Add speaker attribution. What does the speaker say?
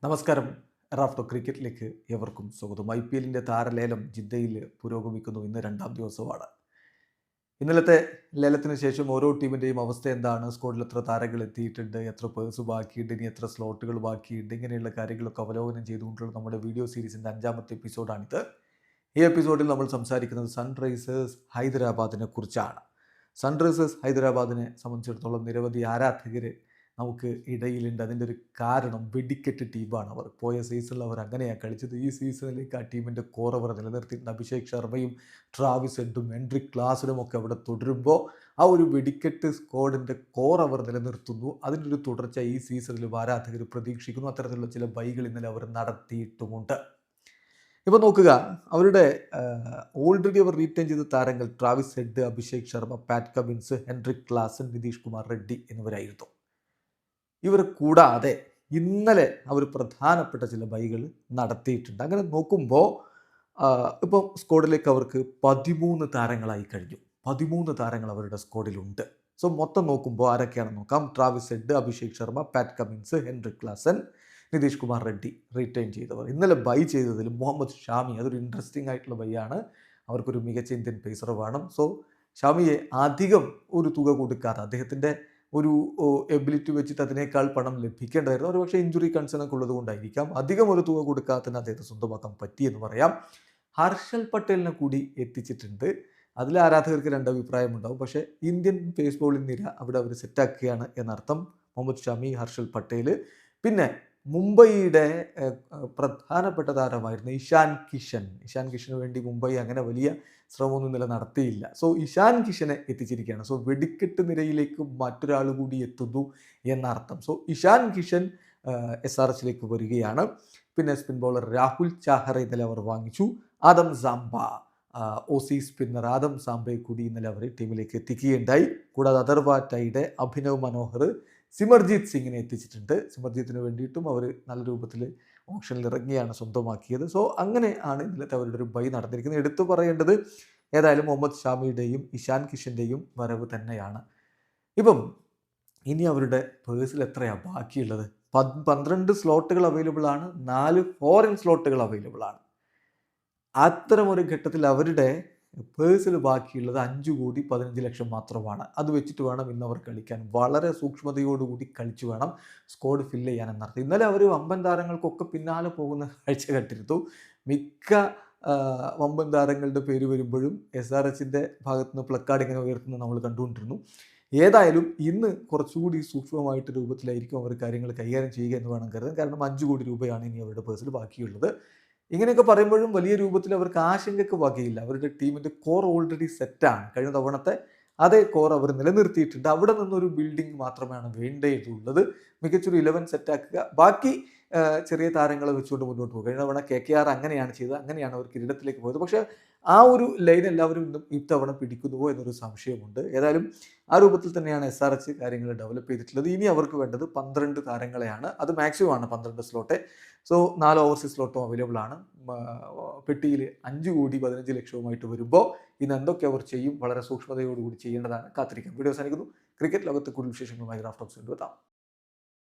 Speaker 1: നമസ്കാരം. റാഫ്റ്റോ ക്രിക്കറ്റിലേക്ക് ഏവർക്കും സ്വാഗതം. IPLന്റെ താരലേലം ജിദ്ദയിൽ പുരോഗമിക്കുന്നു. ഇന്ന് രണ്ടാം ദിവസമാണ്. ഇന്നലത്തെ ലേലത്തിന് ശേഷം ഓരോ ടീമിൻ്റെയും അവസ്ഥ എന്താണ്, സ്ക്വാഡിൽ എത്ര താരങ്ങൾ എത്തിയിട്ടുണ്ട്, എത്ര പേഴ്സ് ബാക്കിയുണ്ട്, ഇനി എത്ര സ്ലോട്ടുകൾ ബാക്കിയുണ്ട്, ഇങ്ങനെയുള്ള കാര്യങ്ങളൊക്കെ അവലോകനം ചെയ്തുകൊണ്ടുള്ള നമ്മുടെ വീഡിയോ സീരീസിൻ്റെ 5ാമത്തെ എപ്പിസോഡാണിത്. ഈ എപ്പിസോഡിൽ നമ്മൾ സംസാരിക്കുന്നത് സൺറൈസേഴ്സ് ഹൈദരാബാദിനെ കുറിച്ചാണ്. സൺറൈസേഴ്സ് ഹൈദരാബാദിനെ സംബന്ധിച്ചിടത്തോളം നിരവധി ആരാധകർ നമുക്ക് ഇടയിലുണ്ട്. അതിൻ്റെ ഒരു കാരണം വെടിക്കെട്ട് ടീമാണ് അവർ. പോയ സീസണിൽ അവർ അങ്ങനെയാണ് കളിച്ചത്. ഈ സീസണിലേക്ക് ആ ടീമിൻ്റെ കോർ അവർ നിലനിർത്തിയിട്ടുണ്ട്. അഭിഷേക് ശർമ്മയും ട്രാവിസ് ഹെഡും ഹെൻഡ്രിക് ക്ലാസിനും ഒക്കെ അവിടെ തുടരുമ്പോൾ ആ ഒരു വെടിക്കെട്ട് സ്ക്വാഡിൻ്റെ കോർ അവർ നിലനിർത്തുന്നു. അതിൻ്റെ ഒരു തുടർച്ച ഈ സീസണിൽ ആരാധകർ പ്രതീക്ഷിക്കുന്നു. അത്തരത്തിലുള്ള ചില ബൈകൾ ഇന്നലെ അവർ നടത്തിയിട്ടുമുണ്ട്. ഇപ്പോൾ നോക്കുക, അവരുടെ ഓൾറെഡി അവർ റീറ്റെയിൻ ചെയ്ത താരങ്ങൾ ട്രാവിസ് ഹെഡ്, അഭിഷേക് ശർമ്മ, പാറ്റ് Cummins, Henrik Klaasen, Nitish Kumar Reddy എന്നിവരായിരുന്നു. ഇവർ കൂടാതെ ഇന്നലെ അവർ പ്രധാനപ്പെട്ട ചില ബൈകൾ നടത്തിയിട്ടുണ്ട്. അങ്ങനെ നോക്കുമ്പോൾ ഇപ്പം സ്ക്വാഡിലേക്ക് അവർക്ക് 13 താരങ്ങളായി കഴിഞ്ഞു. 13 താരങ്ങൾ അവരുടെ സ്ക്വാഡിലുണ്ട്. സോ മൊത്തം നോക്കുമ്പോൾ ആരൊക്കെയാണെന്ന് നോക്കാം. ട്രാവിസ് ഹെഡ്, അഭിഷേക് ശർമ്മ, പാറ്റ് Cummins, Henrik Klaasen, Nitish Kumar Reddy retain ചെയ്തവർ. ഇന്നലെ ബൈ ചെയ്തതിൽ മുഹമ്മദ് ഷാമി, അതൊരു ഇൻട്രസ്റ്റിംഗ് ആയിട്ടുള്ള ബൈയാണ്. അവർക്കൊരു മികച്ച ഇന്ത്യൻ പേസർ വേണം. സോ ഷാമിയെ അധികം ഒരു തുക കൊടുക്കാതെ, അദ്ദേഹത്തിൻ്റെ ഒരു എബിലിറ്റി വെച്ചിട്ട് അതിനേക്കാൾ പണം ലഭിക്കേണ്ടതായിരുന്നു. ഒരു പക്ഷേ ഇഞ്ചുറി കൺസേൺ ഒക്കെ ഉള്ളത് കൊണ്ടായിരിക്കാം അധികം ഒരു തുക കൊടുക്കാതെ തന്നെ അദ്ദേഹത്തെ സ്വന്തമാക്കാൻ പറ്റിയെന്ന് പറയാം. ഹർഷൽ പട്ടേലിനെ കൂടി എത്തിച്ചിട്ടുണ്ട്. അതിൽ ആരാധകർക്ക് രണ്ടഭിപ്രായമുണ്ടാവും. പക്ഷേ ഇന്ത്യൻ പേസ് ബോളിംഗ് നിര അവിടെ അവർ സെറ്റാക്കുകയാണ് എന്നർത്ഥം. മുഹമ്മദ് ഷമി, ഹർഷൽ പട്ടേൽ, പിന്നെ മുംബൈയുടെ പ്രധാനപ്പെട്ട താരമായിരുന്നു ഇഷാൻ കിഷൻ. ഇഷാൻ കിഷന് വേണ്ടി മുംബൈ അങ്ങനെ വലിയ ശ്രമമൊന്നും ഇന്നലെ നടത്തിയില്ല. സോ ഇഷാൻ കിഷനെ എത്തിച്ചിരിക്കുകയാണ്. സോ വെടിക്കെട്ട് നിരയിലേക്ക് മറ്റൊരാൾ കൂടി എത്തുന്നു എന്നർത്ഥം. സോ ഇഷാൻ കിഷൻ SRHിലേക്ക് വരികയാണ്. പിന്നെ സ്പിൻ ബോളർ രാഹുൽ ചാഹറെ ഇന്നലെ അവർ വാങ്ങിച്ചു. Adam Zampa, Aussie spinner Adam സാംബയെ കൂടി ഇന്നലെ അവർ ടീമിലേക്ക് എത്തിക്കുകയുണ്ടായി. കൂടാതെ അഥർവാറ്റയുടെ അഭിനവ് മനോഹർ, സിമർജീത് സിംഗിനെ എത്തിച്ചിട്ടുണ്ട്. സിമർജീത്തിന് വേണ്ടിയിട്ടും അവർ നല്ല രൂപത്തിൽ ഓപ്ഷനിൽ ഇറങ്ങിയാണ് സ്വന്തമാക്കിയത്. സോ അങ്ങനെ ആണ് ഇന്നലത്തെ അവരുടെ ഒരു ബൈ നടന്നിരിക്കുന്നത്. എടുത്തു പറയേണ്ടത് ഏതായാലും മുഹമ്മദ് ഷാമിയുടെയും ഇഷാൻ കിഷൻ്റെയും വരവ് തന്നെയാണ്. ഇപ്പം ഇനി അവരുടെ പേഴ്സിൽ എത്രയാണ് ബാക്കിയുള്ളത്? 12 സ്ലോട്ടുകൾ അവൈലബിൾ ആണ്. 4 ഫോറിൻ സ്ലോട്ടുകൾ അവൈലബിൾ ആണ്. അത്തരമൊരു ഘട്ടത്തിൽ അവരുടെ പേഴ്സിൽ ബാക്കിയുള്ളത് 5,15,00,000 മാത്രമാണ്. അത് വെച്ചിട്ട് വേണം ഇന്ന് അവർ കളിക്കാൻ. വളരെ സൂക്ഷ്മതയോടുകൂടി കളിച്ചു വേണം സ്ക്വാഡ് ഫില്ല് ചെയ്യാൻ എന്നർത്ഥം. ഇന്നലെ അവർ വമ്പൻ താരങ്ങൾക്കൊക്കെ പിന്നാലെ പോകുന്ന കാഴ്ച കണ്ടിരുന്നു. മിക്ക വമ്പൻ താരങ്ങളുടെ പേര് വരുമ്പോഴും SRHിൻ്റെ ഭാഗത്തു നിന്ന് പ്ലക്കാർഡ് ഇങ്ങനെ ഉയർത്തുന്നത് നമ്മൾ കണ്ടുകൊണ്ടിരുന്നു. ഏതായാലും ഇന്ന് കുറച്ചുകൂടി സൂക്ഷ്മമായിട്ട് രൂപത്തിലായിരിക്കും അവർ കാര്യങ്ങൾ കൈകാര്യം ചെയ്യുക എന്ന് വേണം കരുതാൻ. കാരണം 5 കോടി രൂപയാണ് ഇനി അവരുടെ പേഴ്സിൽ ബാക്കിയുള്ളത്. ഇങ്ങനെയൊക്കെ പറയുമ്പോഴും വലിയ രൂപത്തിൽ അവർക്ക് ആശങ്കയ്ക്ക് വകയില്ല. അവരുടെ ടീമിൻ്റെ കോർ ഓൾറെഡി സെറ്റാണ്. കഴിഞ്ഞ തവണത്തെ അതേ കോർ അവർ നിലനിർത്തിയിട്ടുണ്ട്. അവിടെ നിന്നൊരു ബിൽഡിംഗ് മാത്രമാണ് വേണ്ടതുള്ളത്. മികച്ചൊരു 11 സെറ്റാക്കുക, ബാക്കി ചെറിയ താരങ്ങളെ വെച്ചുകൊണ്ട് മുന്നോട്ട് പോകുക. കഴിഞ്ഞ തവണ KKR അങ്ങനെയാണ് ചെയ്തത്. അങ്ങനെയാണ് അവർ കിരീടത്തിലേക്ക് പോയത്. പക്ഷേ ആ ഒരു ലൈൻ എല്ലാവരും ഇത്തവണ പിടിക്കുന്നുവോ എന്നൊരു സംശയമുണ്ട്. ഏതായാലും ആ രൂപത്തിൽ തന്നെയാണ് SRH കാര്യങ്ങൾ ഡെവലപ്പ് ചെയ്തിട്ടുള്ളത്. ഇനി അവർക്ക് വേണ്ടത് 12 താരങ്ങളെയാണ്. അത് മാക്സിമം ആണ് 12 സ്ലോട്ട്. സോ 4 ഓവർസീസ് സ്ലോട്ടും അവൈലബിൾ ആണ്. പെട്ടിയിൽ 5,15,00,000 വരുമ്പോൾ ഇന്ന് എന്തൊക്കെ അവർ ചെയ്യും വളരെ സൂക്ഷ്മതയോടുകൂടി ചെയ്യേണ്ടതാണ്. കാത്തിരിക്കാം. വീഡിയോ അവസാനിക്കുന്നു. ക്രിക്കറ്റ് ലോകത്ത് കൂടുതൽ വിശേഷങ്ങളുമായി റാഫ്റ്റോക്സ് കൊണ്ടുവെത്താം.